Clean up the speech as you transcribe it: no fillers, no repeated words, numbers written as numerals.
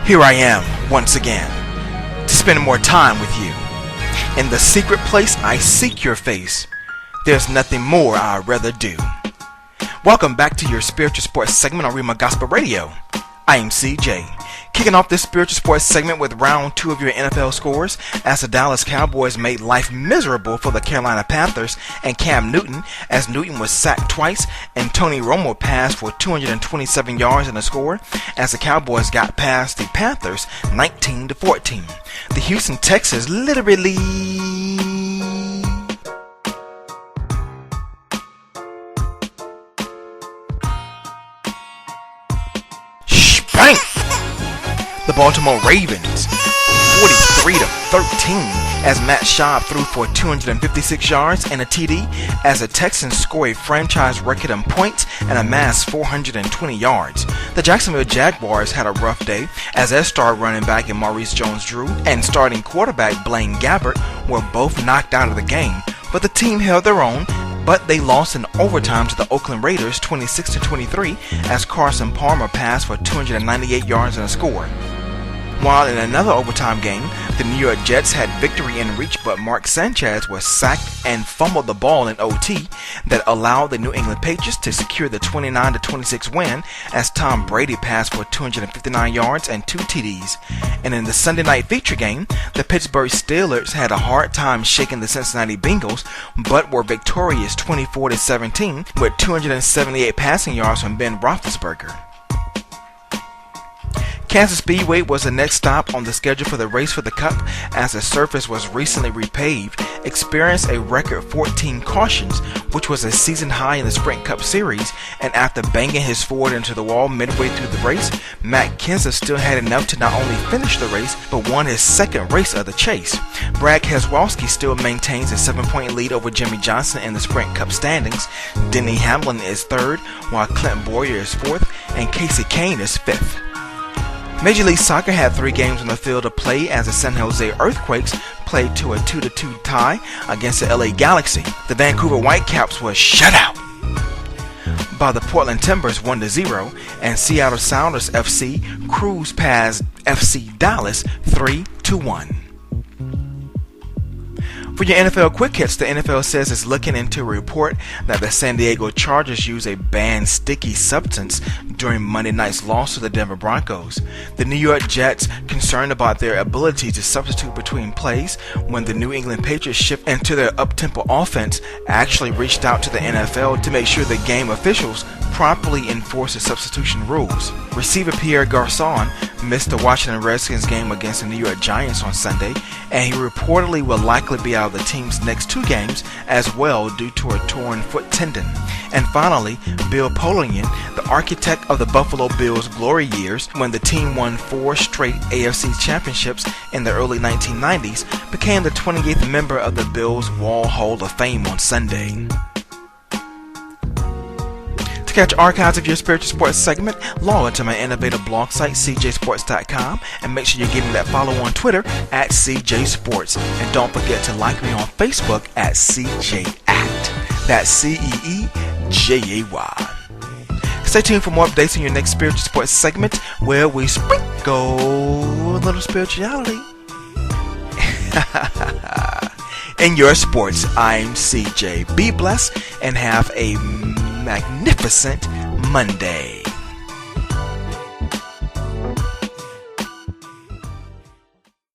Here I am, once again, to spend more time with you. In the secret place I seek your face, there's nothing more I'd rather do. Welcome back to your spiritual sports segment on Rima Gospel Radio. I am CJ, kicking off this spiritual sports segment with round 2 of your NFL scores as the Dallas Cowboys made life miserable for the Carolina Panthers and Cam Newton as Newton was sacked twice and Tony Romo passed for 227 yards in the score as the Cowboys got past the Panthers 19-14. The Houston Texans literally the Baltimore Ravens 43-13 as Matt Schaub threw for 256 yards and a TD as the Texans score a franchise record in points and amassed 420 yards. The Jacksonville Jaguars had a rough day as their star running back in Maurice Jones-Drew and starting quarterback Blaine Gabbert were both knocked out of the game, but the team held their own. But they lost in overtime to the Oakland Raiders 26-23 as Carson Palmer passed for 298 yards and a score. While in another overtime game, the New York Jets had victory in reach, but Mark Sanchez was sacked and fumbled the ball in OT that allowed the New England Patriots to secure the 29-26 win as Tom Brady passed for 259 yards and 2 TDs. And in the Sunday night feature game, the Pittsburgh Steelers had a hard time shaking the Cincinnati Bengals, but were victorious 24-17 with 278 passing yards from Ben Roethlisberger. Kansas Speedway was the next stop on the schedule for the race for the Cup as the surface was recently repaved, experienced a record 14 cautions, which was a season high in the Sprint Cup Series, and after banging his Ford into the wall midway through the race, Matt Kenseth still had enough to not only finish the race, but won his second race of the chase. Brad Keselowski still maintains a 7-point lead over Jimmy Johnson in the Sprint Cup standings. Denny Hamlin is third, while Clint Bowyer is fourth, and Casey Kane is fifth. Major League Soccer had 3 games on the field to play as the San Jose Earthquakes played to a 2-2 tie against the LA Galaxy. The Vancouver Whitecaps was shut out by the Portland Timbers 1-0, and Seattle Sounders FC cruised past FC Dallas 3-1. For your NFL quick hits, the NFL says it's looking into a report that the San Diego Chargers used a banned sticky substance during Monday night's loss to the Denver Broncos. The New York Jets, concerned about their ability to substitute between plays when the New England Patriots shift into their up-tempo offense, actually reached out to the NFL to make sure the game officials properly enforce the substitution rules. Receiver Pierre Garçon missed the Washington Redskins game against the New York Giants on Sunday, and he reportedly will likely be out of the team's next 2 games as well due to a torn foot tendon. And finally, Bill Polian, the architect of the Buffalo Bills' glory years when the team won 4 straight AFC championships in the early 1990s, became the 28th member of the Bills' Wall Hall of Fame on Sunday. To catch archives of your spiritual sports segment, log on to my innovative blog site, CJSports.com, and make sure you're giving that follow on Twitter at CJSports. And don't forget to like me on Facebook at CJAct. That's CEEJAY. Stay tuned for more updates on your next spiritual sports segment where we sprinkle a little spirituality. In your sports, I'm CJ. Be blessed and have a magnificent Monday.